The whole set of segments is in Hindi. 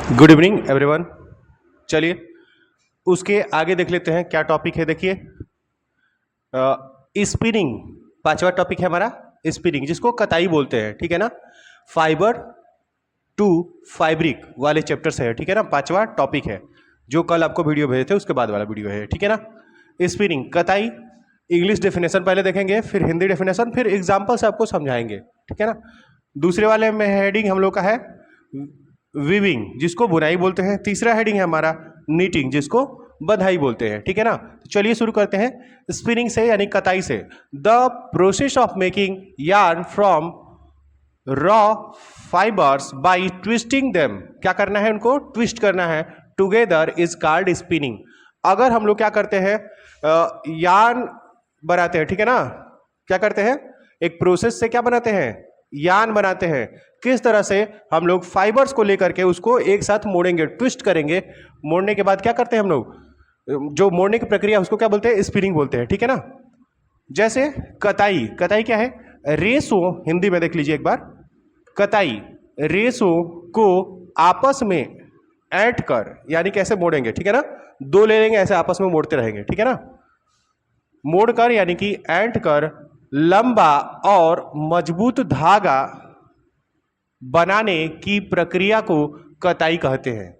Good evening everyone. चलिए उसके आगे देख लेते हैं क्या टॉपिक है। देखिए स्पिनिंग पांचवा टॉपिक है हमारा स्पिनिंग, जिसको कताई बोलते हैं। ठीक है ना, फाइबर टू फाइब्रिक वाले चैप्टर से है। ठीक है ना, पांचवा टॉपिक है जो कल आपको वीडियो भेजे थे उसके बाद वाला वीडियो है। ठीक है ना, स्पिनिंग कताई। इंग्लिश डेफिनेशन पहले देखेंगे, फिर हिंदी डेफिनेशन, फिर एग्जाम्पल से आपको समझाएंगे। ठीक है ना, दूसरे वाले में हेडिंग हम लोग का है वीविंग, जिसको बुनाई बोलते हैं। तीसरा हेडिंग है हमारा नीटिंग, जिसको बधाई बोलते हैं। ठीक है ना, तो चलिए शुरू करते हैं स्पिनिंग से यानी कताई से। The process of making yarn from raw fibres by twisting them. क्या करना है, उनको ट्विस्ट करना है। Together is called spinning. अगर हम लोग क्या करते हैं, यार्न बनाते हैं। ठीक है ना, क्या करते हैं, एक प्रोसेस से क्या बनाते हैं, यार्न बनाते हैं। किस तरह से, हम लोग फाइबर्स को लेकर के उसको एक साथ मोड़ेंगे, ट्विस्ट करेंगे। मोड़ने के बाद क्या करते हैं हम लोग, जो मोड़ने की प्रक्रिया उसको क्या बोलते हैं, स्पिनिंग बोलते हैं। ठीक है ना, जैसे कताई। कताई क्या है, रेसों, हिंदी में देख लीजिए एक बार। कताई रेसों को आपस में ऐंठ कर, यानी कैसे मोड़ेंगे। ठीक है ना, दो ले लेंगे, ऐसे आपस में मोड़ते रहेंगे। ठीक है ना, मोड़कर यानी कि ऐंठ कर लंबा और मजबूत धागा बनाने की प्रक्रिया को कताई कहते हैं।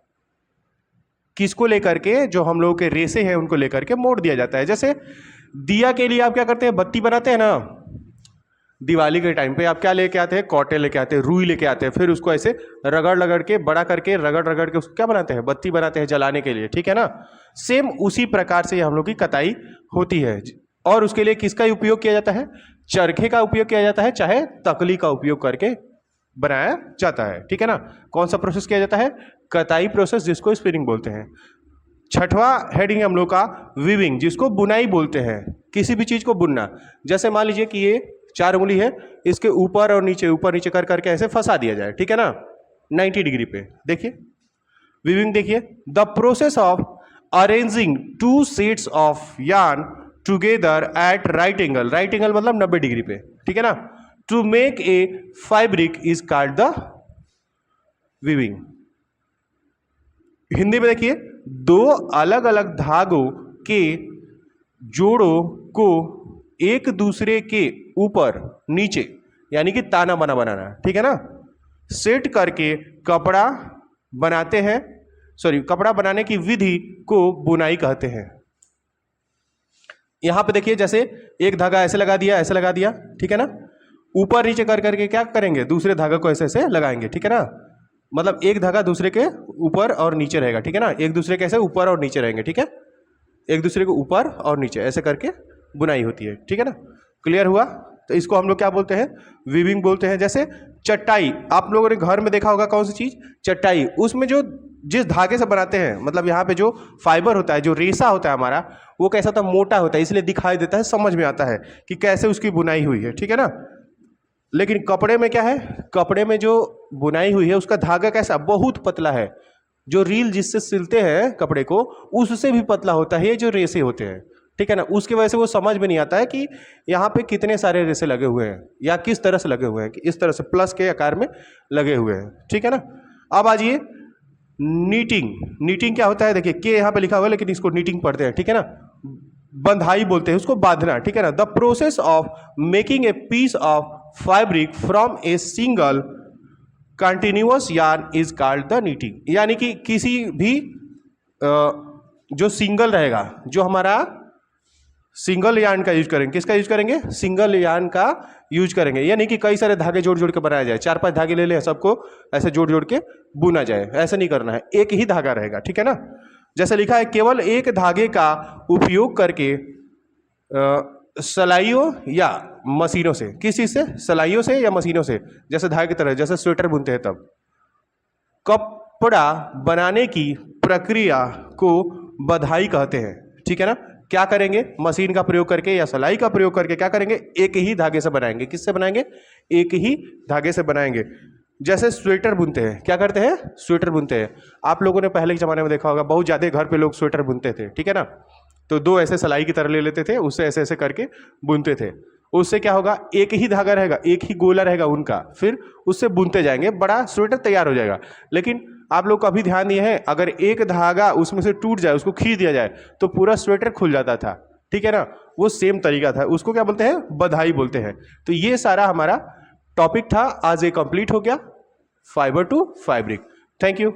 किसको लेकर के, जो हम लोगों के रेसे हैं उनको लेकर के मोड़ दिया जाता है। जैसे दिया के लिए आप क्या करते हैं, बत्ती बनाते हैं ना, दिवाली के टाइम पे आप क्या लेके आते हैं, कॉटे लेके आते हैं, रुई लेके आते हैं, फिर उसको ऐसे रगड़ रगड़ के, बड़ा करके रगड़ रगड़ के उसको क्या बनाते हैं, बत्ती बनाते हैं जलाने के लिए। ठीक है ना, सेम उसी प्रकार से हम लोग की कताई होती है। और उसके लिए किसका उपयोग किया जाता है, चरखे का उपयोग किया जाता है, चाहे तकली का उपयोग करके बनाया जाता है। ठीक है ना, कौन सा प्रोसेस किया जाता है, कताई प्रोसेस, जिसको स्पिनिंग बोलते हैं। छठवां हेडिंग हम लोग का वीविंग, जिसको बुनाई बोलते हैं। किसी भी चीज को बुनना, जैसे मान लीजिए कि ये 4 उंगली है, इसके ऊपर और नीचे, ऊपर नीचे कर करके ऐसे फंसा दिया जाए। ठीक है ना, 90 डिग्री पे। देखिए वीविंग, देखिए the process of arranging 2 sheets of yarn together at right angle. Right angle मतलब 90 डिग्री पे। ठीक है ना, to make a fabric is called the weaving. Hindi में देखिए, दो अलग अलग धागों के जोड़ों को एक दूसरे के ऊपर नीचे, यानी कि ताना बना बनाना। ठीक है ना, सेट करके कपड़ा बनाते हैं। कपड़ा बनाने की विधि को बुनाई कहते हैं। यहां पे देखिए, जैसे एक धागा ऐसे लगा दिया, ऐसे लगा दिया। ठीक है ना, ऊपर नीचे कर करके क्या करेंगे, दूसरे धागा को ऐसे ऐसे लगाएंगे। ठीक है ना, मतलब एक धागा दूसरे के ऊपर और नीचे रहेगा। ठीक है ना, एक दूसरे के ऐसे ऊपर और नीचे रहेंगे। ठीक है, एक दूसरे के ऊपर और नीचे ऐसे करके बुनाई होती है। ठीक है ना, क्लियर हुआ। तो इसको हम लोग क्या बोलते हैं, वीविंग बोलते हैं। जैसे चटाई, आप लोगों ने घर में देखा होगा, कौन सी चीज, चटाई। उसमें जो जिस धागे से बनाते हैं, मतलब यहाँ पे जो फाइबर होता है, जो रेशा होता है हमारा, वो कैसा होता है, मोटा होता है, इसलिए दिखाई देता है, समझ में आता है कि कैसे उसकी बुनाई हुई है। ठीक है ना, लेकिन कपड़े में क्या है, कपड़े में जो बुनाई हुई है उसका धागा कैसा, बहुत पतला है। जो रील जिससे सिलते हैं कपड़े को, उससे भी पतला होता है ये जो रेसे होते हैं। ठीक है ना, उसकी वजह से वो समझ में नहीं आता है कि यहाँ पे कितने सारे रेसे लगे हुए हैं या किस तरह से लगे हुए हैं, कि इस तरह से प्लस के आकार में लगे हुए हैं। ठीक है ना, अब आइए नीटिंग। नीटिंग क्या होता है, देखिए के यहाँ पे लिखा हुआ है, लेकिन इसको नीटिंग पढ़ते हैं। ठीक है ना, बंधाई बोलते हैं उसको, बांधना। ठीक है ना, the process of making a piece of fabric from a single continuous yarn is called the knitting. यानी कि किसी भी जो सिंगल रहेगा, जो हमारा सिंगल यार्न का यूज करेंगे, किसका यूज करेंगे, सिंगल यार्न का यूज करेंगे। यानी कि कई सारे धागे जोड़ जोड़ के बनाया जाए, 4-5 धागे ले लें, सबको ऐसे जोड़ जोड़ के बुना जाए, ऐसा नहीं करना है, एक ही धागा रहेगा। ठीक है ना, जैसे लिखा है, केवल एक धागे का उपयोग करके सलाइयों या मशीनों से, किस चीज से, सलाइयों से या मशीनों से, जैसे धागे की तरह, जैसे स्वेटर बुनते हैं तब, कपड़ा बनाने की प्रक्रिया को बधाई कहते हैं। ठीक है ना, क्या करेंगे, मशीन का प्रयोग करके या सलाई का प्रयोग करके क्या करेंगे, एक ही धागे से बनाएंगे। किससे बनाएंगे, एक ही धागे से बनाएंगे। जैसे स्वेटर बुनते हैं, क्या करते हैं, स्वेटर बुनते हैं। आप लोगों ने पहले के जमाने में देखा होगा, बहुत ज्यादा घर पे लोग स्वेटर बुनते थे। ठीक है ना, तो 2 ऐसे सलाई की तरह ले लेते थे, उससे ऐसे ऐसे करके बुनते थे। उससे क्या होगा, एक ही धागा रहेगा, एक ही गोला रहेगा उनका, फिर उससे बुनते जाएंगे, बड़ा स्वेटर तैयार हो जाएगा। लेकिन आप लोग कभी ध्यान दिए हैं, अगर एक धागा उसमें से टूट जाए, उसको खींच दिया जाए तो पूरा स्वेटर खुल जाता था, ठीक है ना। वो सेम तरीका था, उसको क्या बोलते हैं, बधाई बोलते हैं। तो ये सारा हमारा टॉपिक था, आज ये कंप्लीट हो गया, fibre to fabric. Thank you.